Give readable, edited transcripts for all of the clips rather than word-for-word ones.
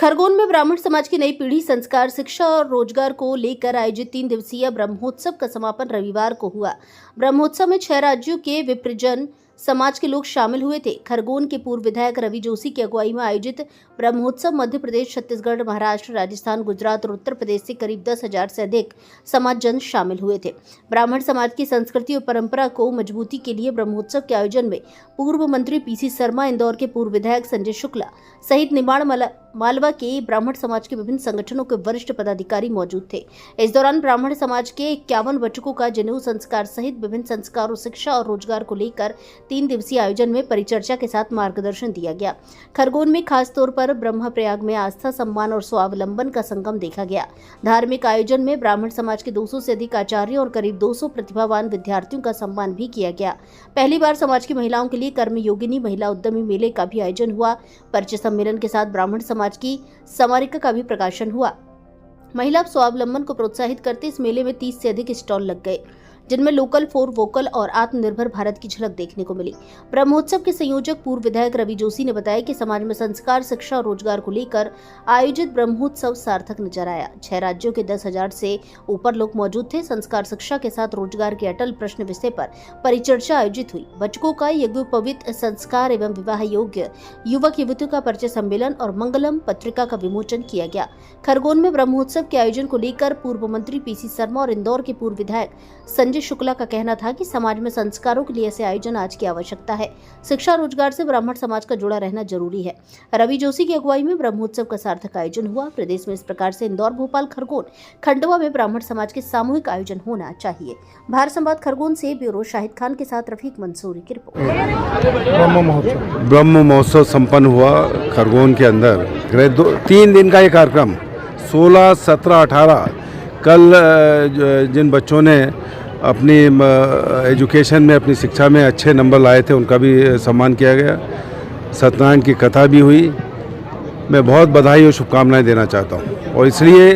खरगोन में ब्राह्मण समाज की नई पीढ़ी संस्कार, शिक्षा और रोजगार को लेकर आयोजित 3 दिवसीय ब्रह्मोत्सव का समापन रविवार को हुआ। ब्रह्मोत्सव में 6 राज्यों के विप्रजन समाज के लोग शामिल हुए थे। खरगोन के पूर्व विधायक रवि जोशी की अगुवाई में आयोजित ब्रह्मोत्सव मध्य प्रदेश, छत्तीसगढ़, महाराष्ट्र, राजस्थान, गुजरात और उत्तर प्रदेश से करीब 10,000 से अधिक समाजजन शामिल हुए थे। ब्राह्मण समाज की संस्कृति और परंपरा को मजबूती के लिए ब्रह्मोत्सव के आयोजन में पूर्व मंत्री पीसी शर्मा, इंदौर के पूर्व विधायक संजय शुक्ला सहित निमाड़ मालवा के ब्राह्मण समाज के विभिन्न संगठनों के वरिष्ठ पदाधिकारी मौजूद थे। इस दौरान ब्राह्मण समाज के 51 बच्चों का जनेऊ संस्कार सहित विभिन्न संस्कारों, शिक्षा और रोजगार को लेकर 3 दिवसीय आयोजन में परिचर्चा के साथ मार्गदर्शन दिया गया। खरगोन में खास तौर पर ब्रह्मप्रयाग में आस्था, सम्मान और स्वावलंबन का संगम देखा गया। धार्मिक आयोजन में ब्राह्मण समाज के 200 से अधिक आचार्यों और करीब 200 प्रतिभावान विद्यार्थियों का सम्मान भी किया गया। पहली बार समाज की महिलाओं के लिए कर्मयोगिनी महिला उद्यमी मेले का भी आयोजन हुआ। परिचय सम्मेलन के साथ ब्राह्मण समाज की स्मारिका का भी प्रकाशन हुआ। महिला स्वावलंबन को प्रोत्साहित करते इस मेले में 30 से अधिक स्टॉल लग गए, जिनमें लोकल फॉर वोकल और आत्मनिर्भर भारत की झलक देखने को मिली। ब्रह्मोत्सव के संयोजक पूर्व विधायक रवि जोशी ने बताया कि समाज में संस्कार, शिक्षा और रोजगार को लेकर आयोजित ब्रह्मोत्सव सार्थक नजर आया। 6 राज्यों के 10,000 से ऊपर लोग मौजूद थे। संस्कार, शिक्षा के साथ रोजगार के अटल प्रश्न विषय पर परिचर्चा आयोजित हुई। बच्चों का यज्ञोपवीत संस्कार एवं विवाह योग्य युवक युवतियों का परिचय सम्मेलन और मंगलम पत्रिका का विमोचन किया गया। खरगोन में ब्रह्मोत्सव के आयोजन को लेकर पूर्व मंत्री पीसी शर्मा और इंदौर के पूर्व विधायक संजय शुक्ला का कहना था कि समाज में संस्कारों के लिए ऐसे आयोजन आज की आवश्यकता है। शिक्षा, रोजगार से ब्राह्मण समाज का जुड़ा रहना जरूरी है। रवि जोशी की अगुवाई में ब्रह्मोत्सव का सार्थक आयोजन हुआ। प्रदेश में इस प्रकार से इंदौर, भोपाल, खरगोन, खंडवा में ब्राह्मण समाज के सामूहिक आयोजन होना चाहिए। भारत संवाद खरगोन से ब्यूरो शाहिद खान के साथ रफीक मंसूरी की रिपोर्ट। ब्रह्म महोत्सव संपन्न हुआ खरगोन के अंदर। 3 दिन का ये कार्यक्रम 16, 17, 18 कल जिन बच्चों ने अपनी एजुकेशन में, अपनी शिक्षा में अच्छे नंबर लाए थे, उनका भी सम्मान किया गया। सत्यनारायण की कथा भी हुई। मैं बहुत बधाई और शुभकामनाएं देना चाहता हूं, और इसलिए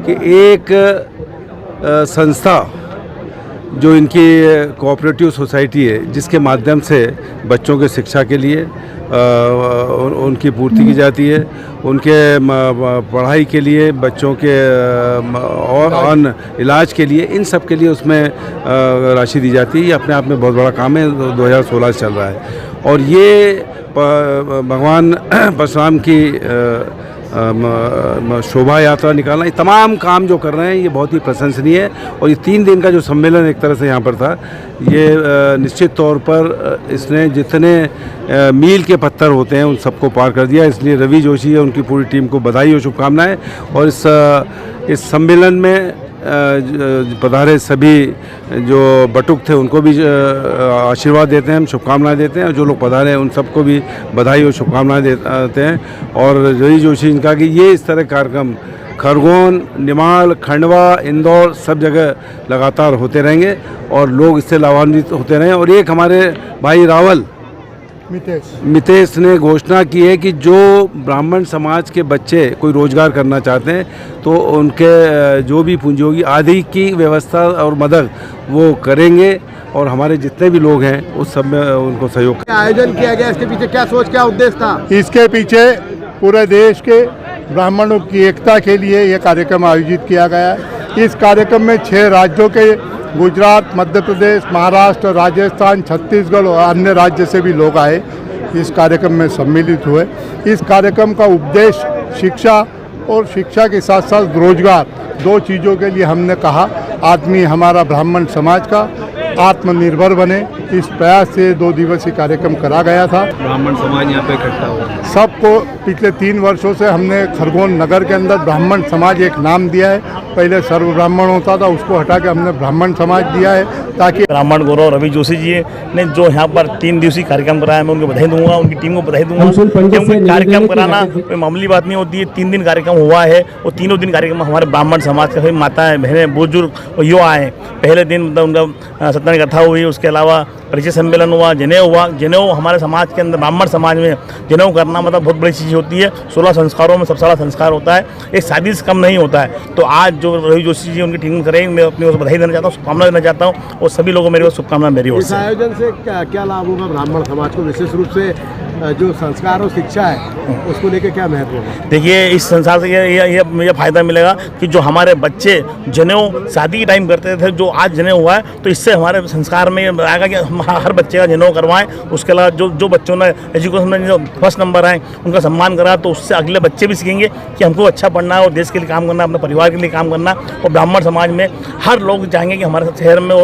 कि एक संस्था जो इनकी कोऑपरेटिव सोसाइटी है, जिसके माध्यम से बच्चों के शिक्षा के लिए उनकी पूर्ति की जाती है, उनके पढ़ाई के लिए, बच्चों के और अन्य इलाज के लिए, इन सब के लिए उसमें राशि दी जाती है। ये अपने आप में बहुत बड़ा काम है, 2016 से चल रहा है। और ये भगवान परशुराम की शोभा यात्रा निकालना, ये तमाम काम जो कर रहे हैं, ये बहुत ही प्रशंसनीय है। और ये 3 दिन का जो सम्मेलन एक तरह से यहाँ पर था, ये निश्चित तौर पर इसने जितने मील के पत्थर होते हैं उन सबको पार कर दिया। इसलिए रवि जोशी और उनकी पूरी टीम को बधाई और शुभकामनाएं। और इस सम्मेलन में पधारे सभी जो बटुक थे उनको भी आशीर्वाद देते हैं, हम शुभकामनाएं देते हैं। और जो लोग पधारे हैं उन सबको भी बधाई और शुभकामनाएं देते हैं। और रवि जोशी इनका कि ये इस तरह कार्यक्रम खरगोन, निमाड़, खंडवा, इंदौर सब जगह लगातार होते रहेंगे और लोग इससे लाभान्वित होते रहें। और एक हमारे भाई रावल मितेश ने घोषणा की है कि जो ब्राह्मण समाज के बच्चे कोई रोजगार करना चाहते हैं तो उनके जो भी पूंजी होगी आदि की व्यवस्था और मदद वो करेंगे। और हमारे जितने भी लोग हैं उस सब में उनको सहयोग आयोजन किया गया। इसके पीछे क्या सोच, क्या उद्देश्य था? इसके पीछे पूरे देश के ब्राह्मणों की एकता के लिए यह कार्यक्रम आयोजित किया गया है। इस कार्यक्रम में 6 राज्यों के, गुजरात, मध्य प्रदेश, महाराष्ट्र, राजस्थान, छत्तीसगढ़ और अन्य राज्य से भी लोग आए, इस कार्यक्रम में सम्मिलित हुए। इस कार्यक्रम का उद्देश्य शिक्षा और शिक्षा के साथ साथ रोजगार, 2 चीज़ों के लिए हमने कहा आदमी हमारा ब्राह्मण समाज का आत्मनिर्भर बने। इस प्रयास से 2 दिवसीय कार्यक्रम करा गया था। ब्राह्मण समाज यहाँ पे इकट्ठा हुआ। सबको पिछले 3 वर्षों से हमने खरगोन नगर के अंदर ब्राह्मण समाज एक नाम दिया है। पहले सर्व ब्राह्मण होता था, उसको हटा के हमने ब्राह्मण समाज दिया है, ताकि ब्राह्मण गौरव रवि जोशी जी ने जो यहाँ पर 3 दिवसीय कार्यक्रम कराया, मैं उनको बधाई दूंगा, उनकी टीम को बधाई दूंगा। क्योंकि कार्यक्रम कराना कोई मामूली बात नहीं होती है। 3 दिन कार्यक्रम हुआ है और तीनों दिन कार्यक्रम हमारे ब्राह्मण समाज के सभी माताएं, बहनें, बुजुर्ग और युवा आए। पहले दिन मतलब उनका सत्यनारायण कथा हुई, उसके अलावा परिचय सम्मेलन हुआ, जनेऊ हुआ। जनेऊ हमारे समाज के अंदर, ब्राह्मण समाज में जनेऊ करना मतलब बहुत बड़ी चीज़ होती है। 16 संस्कारों में सबसे बड़ा संस्कार होता है, एक शादी से कम नहीं होता है। तो आज जो रवि जोशी जी उनकी टीम करेंगे, मैं अपनी ओर से बधाई देना चाहता हूँ, शुभकामना देना चाहता हूँ, और सभी लोगों को मेरी शुभकामना मेरी ओर इस से। आयोजन से क्या लाभ होगा ब्राह्मण समाज को, विशेष रूप से जो संस्कार और शिक्षा है उसको लेकर क्या महत्व होगा? देखिए, इस संसार से ये फायदा मिलेगा कि जो हमारे बच्चे जनेऊ शादी के टाइम करते थे, जो आज जनेऊ हुआ है, तो इससे हमारे संस्कार में आएगा कि हम हर बच्चे का जनेऊ करवाएं। उसके अलावा जो बच्चों ने एजुकेशन में जो फर्स्ट नंबर आए उनका सम्मान करा, तो उससे अगले बच्चे भी सीखेंगे कि हमको अच्छा पढ़ना है और देश के लिए काम करना है, अपने परिवार के लिए काम करना है। और ब्राह्मण समाज में हर लोग चाहेंगे कि हमारे शहर में और